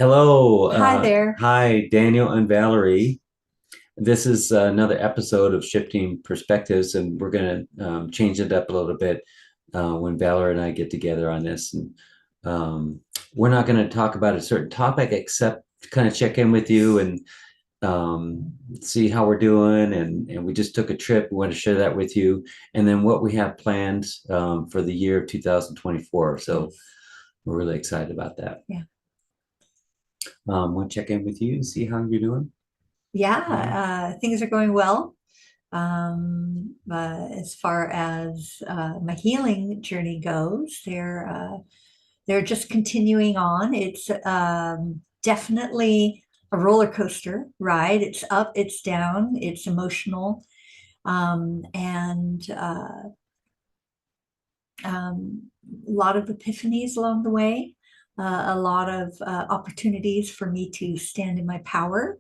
Hello. Hi there. Hi, Daniel and Valerie. This is another episode of Shifting Perspectives, and we're going to change it up a little bit when Valerie and I get together on this. And we're not going to talk about a certain topic, except kind of check in with you and see how we're doing. And we just took a trip. We want to share that with you. And then what we have planned for the year of 2024. So Yes. we're really excited about that. Yeah. Want to check in with you, see how you're doing. Things are going well. As far as my healing journey goes, they're just continuing on. It's definitely a roller coaster ride. It's up, it's down, it's emotional, and a lot of epiphanies along the way, a lot of opportunities for me to stand in my power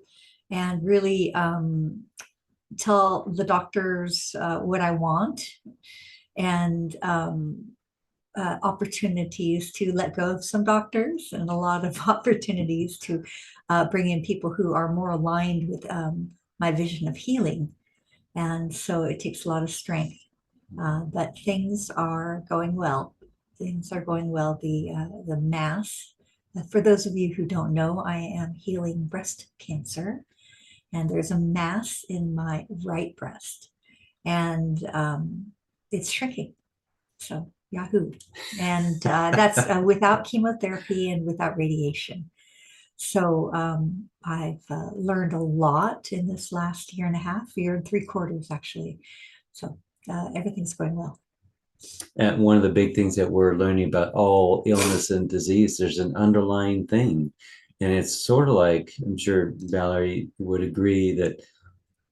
and really tell the doctors what I want, and opportunities to let go of some doctors, and a lot of opportunities to bring in people who are more aligned with my vision of healing. And so it takes a lot of strength, but things are going well. Things are going well. The mass. For those of you who don't know, I am healing breast cancer, and there's a mass in my right breast, and it's shrinking. So Yahoo, and that's without chemotherapy and without radiation. So I've learned a lot in this last year and a half, year and 3/4 actually. So everything's going well. And one of the big things that we're learning about all illness and disease, there's an underlying thing. And it's sort of like, I'm sure Valerie would agree that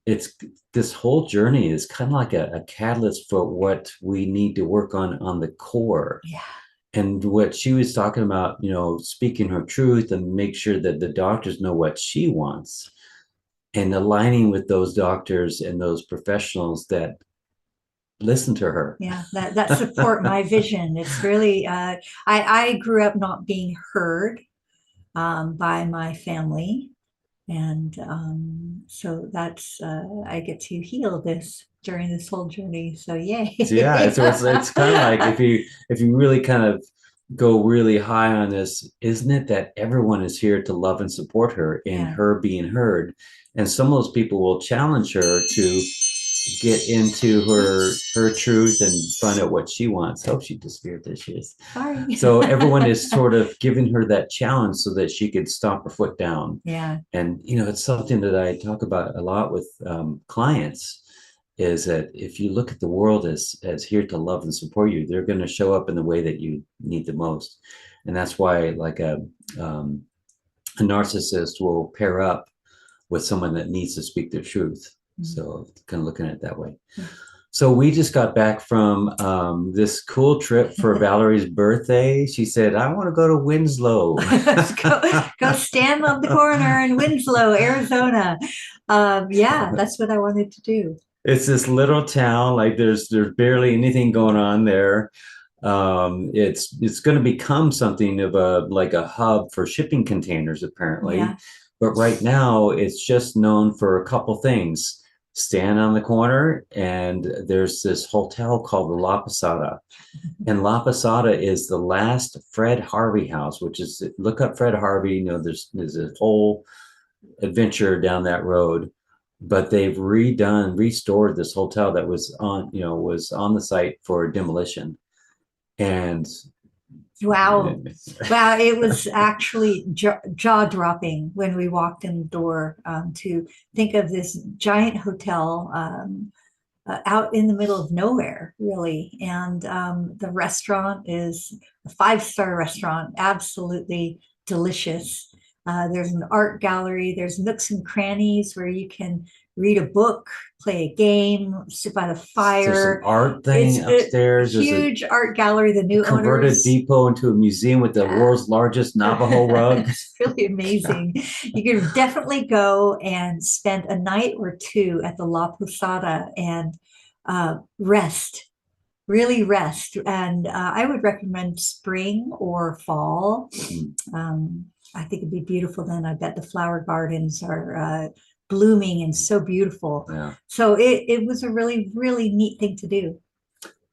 it's this whole journey is kind of like a catalyst for what we need to work on the core. Yeah. And what she was talking about, speaking her truth and make sure that the doctors know what she wants and aligning with those doctors and those professionals that listen to her. Yeah, that support my vision. It's really I grew up not being heard by my family, and so that's I get to heal this during this whole journey. So So yeah, yay! so it's kind of like if you really kind of go really high on this, isn't it that everyone is here to love and support her in Yeah, her being heard? And some of those people will challenge her to get into her truth and find out what she wants. Oh, she disappeared. There she is. sorry. So everyone is sort of giving her that challenge so that she could stomp her foot down. Yeah, And it's something that I talk about a lot with clients is that if you look at the world as here to love and support you, they're going to show up in the way that you need the most. And that's why like a narcissist will pair up with someone that needs to speak their truth. So kind of looking at it that way. So we just got back from this cool trip for Valerie's birthday. She said, I want to go to Winslow. go stand on the corner in Winslow, Arizona. Yeah, that's what I wanted to do. It's this little town, like there's barely anything going on there. It's going to become something of a hub for shipping containers, apparently. Yeah. But right now, it's just known for a couple things. Stand on the corner, and there's this hotel called the La Posada. And La Posada is the last Fred Harvey house, which is look up Fred Harvey. There's a whole adventure down that road, but they've restored this hotel that was on the site for demolition. And Wow. Wow. It was actually jaw dropping when we walked in the door, to think of this giant hotel, out in the middle of nowhere, really. And the restaurant is a five-star restaurant, absolutely delicious. There's an art gallery, there's nooks and crannies where you can read a book, play a game, sit by the there's an fire. art It's thing a upstairs. There's a huge art gallery. The new converted owners, depot into a museum with the yeah. world's largest Navajo rug. It's really amazing. You can definitely go and spend a night or two at the La Posada and rest, really rest. And I would recommend spring or fall. Um, I think it'd be beautiful then. I bet the flower gardens are blooming and so beautiful. Yeah. So it was a really, really neat thing to do.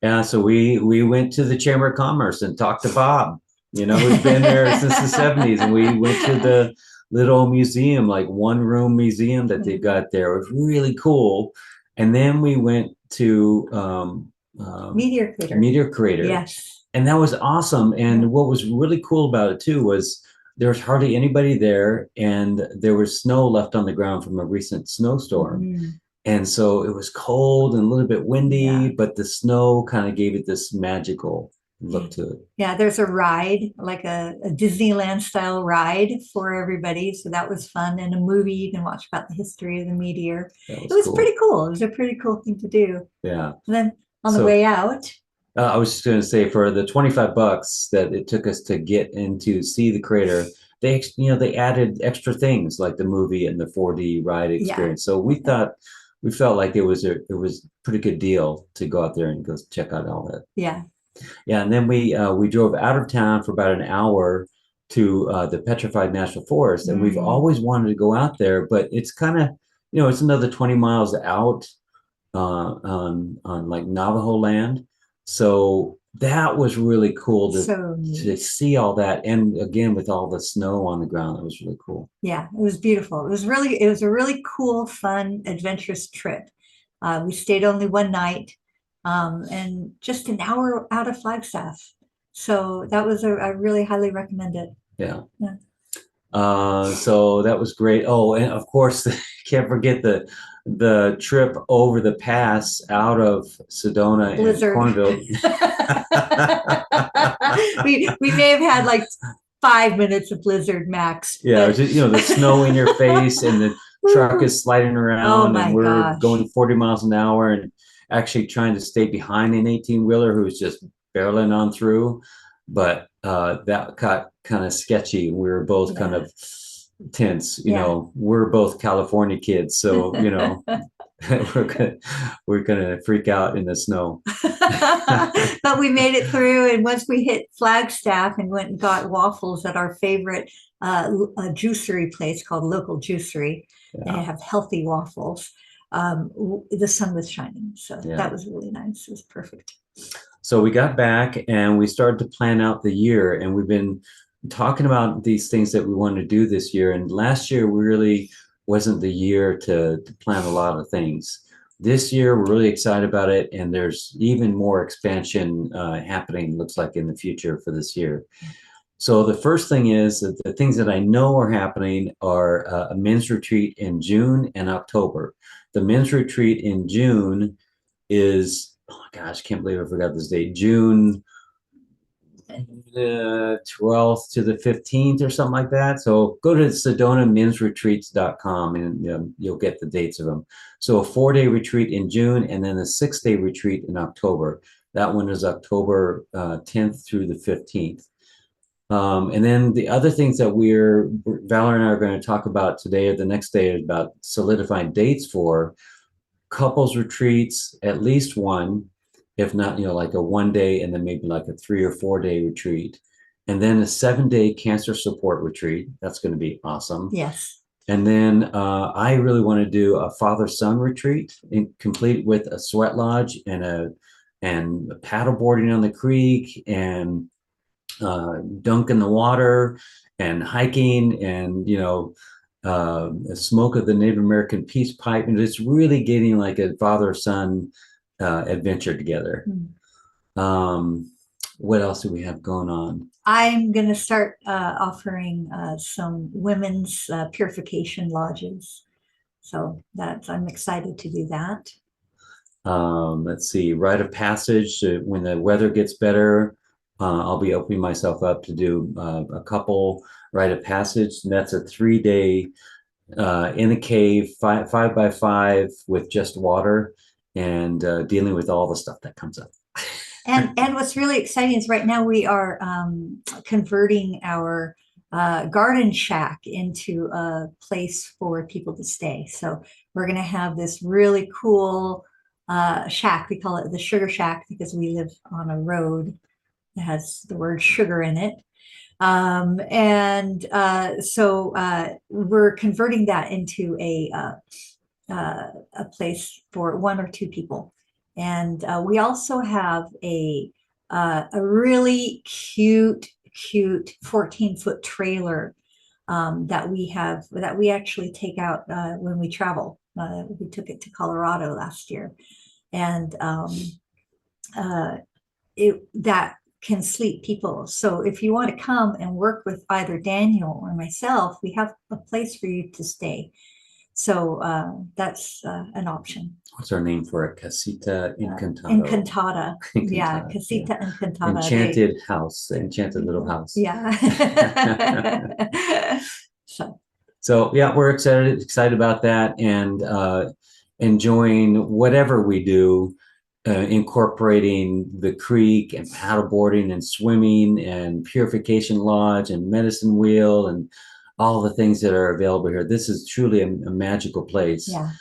Yeah, so we went to the Chamber of Commerce and talked to Bob, who's been there since the 70s. And we went to the little museum, like one room museum that they've got there. It was really cool. And then we went to Meteor crater. Meteor Crater, Yes. and that was awesome. Yeah. And what was really cool about it too was there was hardly anybody there, and there was snow left on the ground from a recent snowstorm. Mhm. And so it was cold and a little bit windy, Yeah. but the snow kind of gave it this magical look to it. Yeah, there's a ride, like a Disneyland style ride for everybody. So that was fun. And a movie you can watch about the history of the meteor. That It was was cool. pretty cool. It was a pretty cool thing to do. Yeah. And then on the So way out, I was just going to say, for the $25 that it took us to get in to see the crater, they added extra things like the movie and the 4D ride yeah, experience. So we felt like it was a pretty good deal to go out there and go check out all that. yeah, Yeah, and then we drove out of town for about an hour to the Petrified National Forest, and we've mm, always wanted to go out there, but it's kind of, it's another 20 miles out on like Navajo land. So that was really cool so to neat. see all that, and again with all the snow on the ground, that was really cool. Yeah, it was beautiful. It was a really cool, fun, adventurous trip. We stayed only one night, and just an hour out of Flagstaff. So that was I really highly recommend it. Yeah. Yeah. So that was great. Oh, and of course, can't forget the trip over the pass out of Sedona and Blizzard. Cornville. We may have had like 5 minutes of blizzard max, Yeah, it but was just, the snow in your face, and the truck is sliding oh around, and my we're gosh. going 40 miles an hour and actually trying to stay behind an 18-wheeler who's just barreling on through. But that got kind of sketchy. We were both kind Yeah. of tense. Yeah. We're both California kids, so we're gonna we're gonna freak out in the snow. But we made it through, and once we hit Flagstaff and went and got waffles at our favorite juicery place called Local Juicery, they Yeah, have healthy waffles. The sun was shining, so yeah. that was really nice. It was perfect. So we got back and we started to plan out the year, and we've been talking about these things that we want to do this year. And last year really wasn't the year to plan a lot of things. This year we're really excited about it, and there's even more expansion happening, looks like, in the future for this year. So the first thing is that the things that I know are happening are a men's retreat in June and October. The men's retreat in June is, oh my gosh, can't believe I forgot this date, June the 12th to the 15th or something like that. So go to sedonamensretreats.com, and you'll get the dates of them. So a 4-day retreat in June, and then a 6-day retreat in October. That one is October 10th through the 15th. And then the other things that Valor and I are going to talk about today or the next day is about solidifying dates for couples retreats, at least one, if not, like a 1 day, and then maybe like a 3 or 4 day retreat. And then a 7-day cancer support retreat. That's going to be awesome. Yes. And then I really want to do a father-son retreat, complete with a sweat lodge and paddle boarding on the creek, and dunk in the water, and hiking, and smoke of the Native American peace pipe, and it's really getting like a father-son adventure together. What else do we have going on? I'm going to start offering some women's purification lodges. So I'm excited to do that. Let's see, rite of passage. When the weather gets better, I'll be opening myself up to do a couple rite of passage. And that's a 3-day in a cave, 5 by 5 with just water, and dealing with all the stuff that comes up. And what's really exciting is right now we are converting our garden shack into a place for people to stay. So we're going to have this really cool shack. We call it the Sugar Shack because we live on a road that has the word sugar in it. And so we're converting that into a place for one or two people. And we also have a really cute 14-foot trailer that we actually take out when we travel. We took it to Colorado last year, and uh, that can sleep people. So if you want to come and work with either Daniel or myself, we have a place for you to stay. So that's an option. What's our name for it? Casita Encantado. Encantada. Yeah, Encantada. Yeah. Casita Encantada. Enchanted house, enchanted little house. Yeah. So yeah, we're excited about that, and enjoying whatever we do, incorporating the creek and paddleboarding and swimming and purification lodge and medicine wheel and all the things that are available here. This is truly a magical place. Yeah.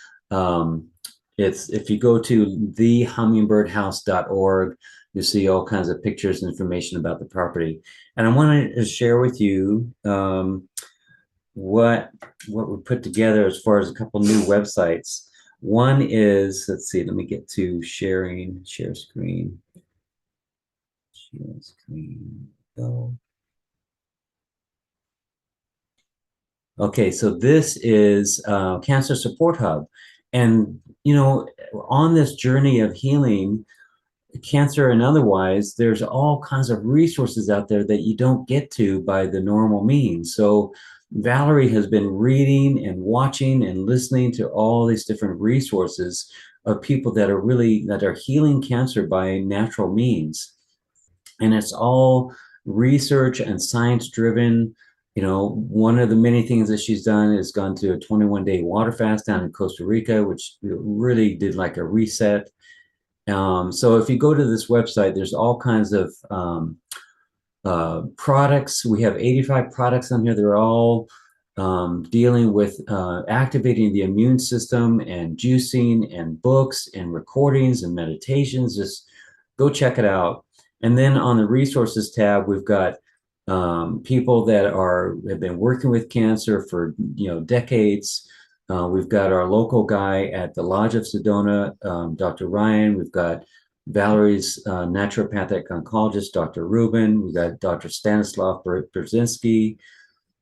It's, if you go to thehummingbird.org, you see all kinds of pictures and information about the property. And I wanted to share with you what we put together as far as a couple new websites. One is, let's see, let me get to share screen. Go. Okay, so this is Cancer Support Hub. And, on this journey of healing, cancer and otherwise, there's all kinds of resources out there that you don't get to by the normal means. So Valerie has been reading and watching and listening to all these different resources of people that are healing cancer by natural means. And it's all research and science driven. One of the many things that she's done is gone to a 21-day water fast down in Costa Rica, which really did like a reset. So if you go to this website, there's all kinds of products. We have 85 products on here. They're all dealing with activating the immune system and juicing and books and recordings and meditations. Just go check it out. And then on the resources tab, we've got people that have been working with cancer for decades. We've got our local guy at the Lodge of Sedona, Dr. Ryan. We've got Valerie's naturopathic oncologist, Dr. Rubin. We've got Dr. Stanislav Brzezinski.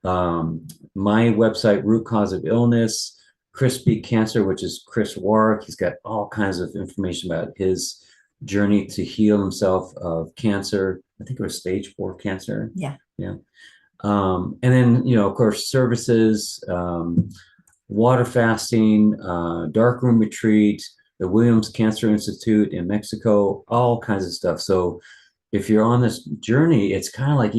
My website, Root Cause of Illness. Chris Beat Cancer, which is Chris Warwick. He's got all kinds of information about his journey to heal himself of cancer. I think it was stage 4 cancer. Yeah. Yeah. And then, of course, services, water fasting, dark room retreat, the Williams Cancer Institute in Mexico, all kinds of stuff. So if you're on this journey, it's kind of like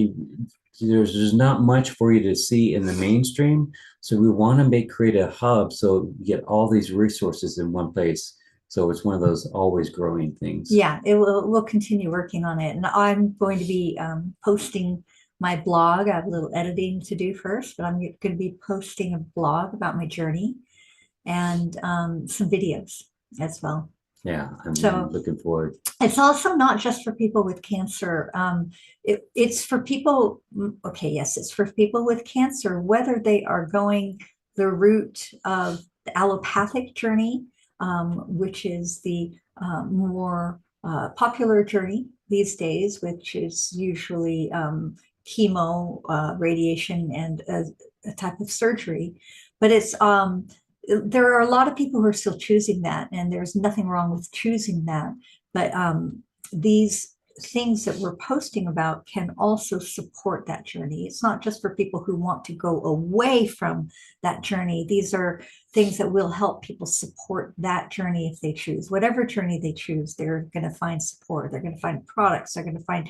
there's not much for you to see in the mainstream. So we want to create a hub so you get all these resources in one place. So it's one of those always growing things. Yeah, we'll continue working on it. And I'm going to be posting my blog. I have a little editing to do first, but I'm going to be posting a blog about my journey and some videos as well. Yeah, I'm looking forward. It's also not just for people with cancer. It's for people, okay, yes, it's for people with cancer, whether they are going the route of the allopathic journey, which is the more popular journey these days, which is usually chemo, radiation, and a type of surgery. But there are a lot of people who are still choosing that, and there's nothing wrong with choosing that. But these things that we're posting about can also support that journey. It's not just for people who want to go away from that journey. These are things that will help people support that journey if they choose. Whatever journey they choose, they're going to find support. They're going to find products. They're going to find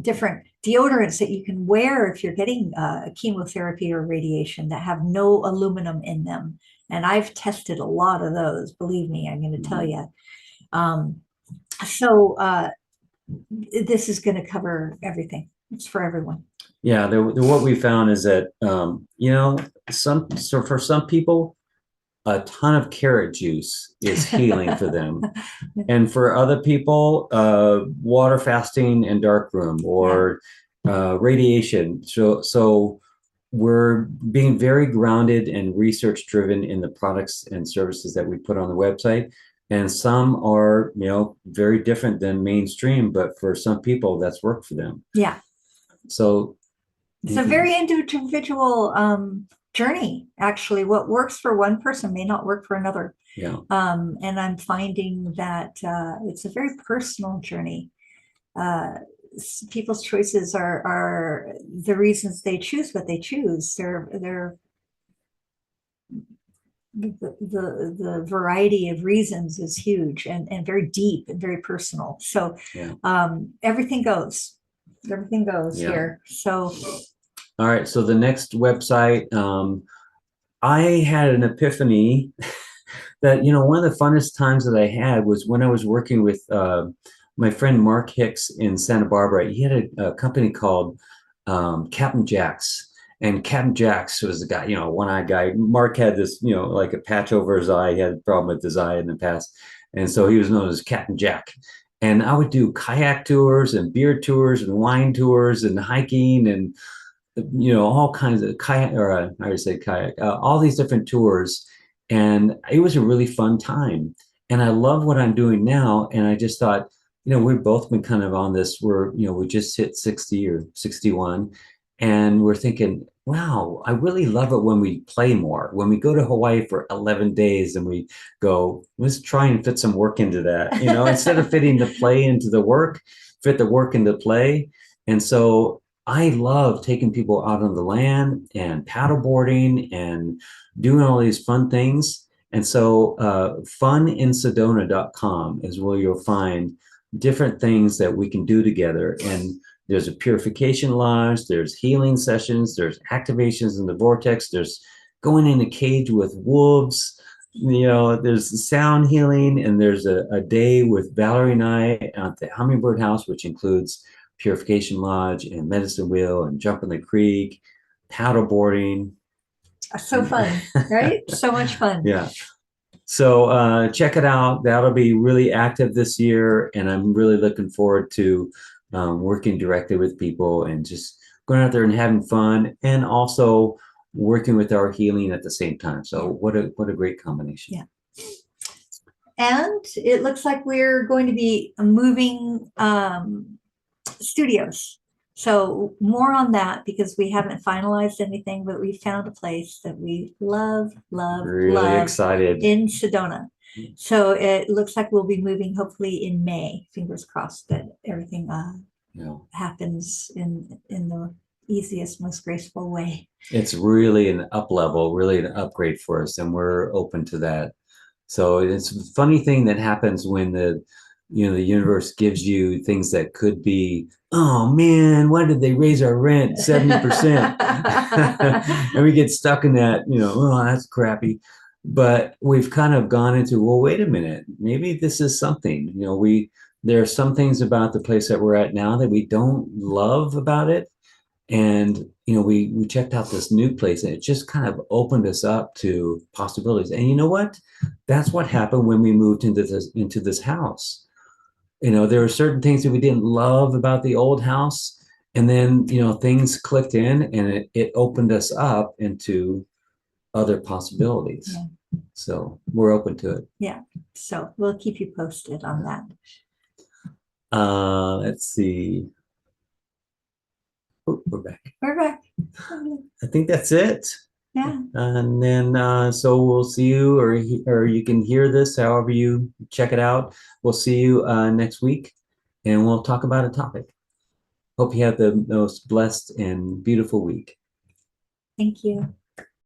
different deodorants that you can wear if you're getting chemotherapy or radiation that have no aluminum in them. And I've tested a lot of those, believe me, I'm going to tell you. So this is going to cover everything. It's for everyone. Yeah, what we found is that, for some people, a ton of carrot juice is healing for them. And for other people, water fasting and dark room, or radiation. So we're being very grounded and research driven in the products and services that we put on the website. And some are, very different than mainstream, but for some people, that's worked for them. Yeah. So It's a very individual journey, actually. What works for one person may not work for another. Yeah. And I'm finding that it's a very personal journey. People's choices are the reasons they choose what they choose. They're the variety of reasons is huge and very deep and very personal. So Yeah. Everything goes Yeah. here. So All right. So the next website, I had an epiphany that, one of the funnest times that I had was when I was working with my friend Mark Hicks in Santa Barbara. He had a company called Captain Jack's. And Captain Jack's was the guy, one-eyed guy. Mark had this, like a patch over his eye. He had a problem with his eye in the past. And so he was known as Captain Jack. And I would do kayak tours and beer tours and wine tours and hiking and, all kinds of kayak, or I would say kayak, all these different tours. And it was a really fun time. And I love what I'm doing now. And I just thought, we've both been kind of on this, we just hit 60 or 61. And we're thinking, wow, I really love it when we play more. When we go to Hawaii for 11 days and we go, let's try and fit some work into that, instead of fitting the play into the work, fit the work into play. And so I love taking people out on the land and paddleboarding and doing all these fun things. And so funinsedona.com is where you'll find different things that we can do together. And there's a purification lodge, there's healing sessions, there's activations in the vortex, there's going in a cage with wolves, there's sound healing, and there's a day with Valerie and I at the Hummingbird House, which includes Purification Lodge and Medicine Wheel and Jump in the Creek, paddleboarding. So fun, right? So much fun. Yeah. So check it out. That'll be really active this year. And I'm really looking forward to working directly with people and just going out there and having fun and also working with our healing at the same time. So what a great combination. Yeah. And it looks like we're going to be moving studios. So more on that because we haven't finalized anything, but we found a place that we love Really excited in Sedona. So it looks like we'll be moving hopefully in May. Fingers crossed that everything happens in the easiest, most graceful way. It's really an up level, really an upgrade for us, and we're open to that. So it's a funny thing that happens when the universe gives you things that could be, oh man, why did they raise our rent 70%? And we get stuck in that, oh, that's crappy. But we've kind of gone into, well, wait a minute, maybe this is something. There are some things about the place that we're at now that we don't love about it. And we checked out this new place and it just kind of opened us up to possibilities. And you know what? That's what happened when we moved into this house. There were certain things that we didn't love about the old house. And then, things clicked in and it opened us up into other possibilities. Yeah. So we're open to it. Yeah. So we'll keep you posted on that. Let's see. Oh, we're back. We're back. I think that's it. Yeah. And then, so we'll see you, or you can hear this however you check it out. We'll see you next week, and we'll talk about a topic. Hope you have the most blessed and beautiful week. Thank you.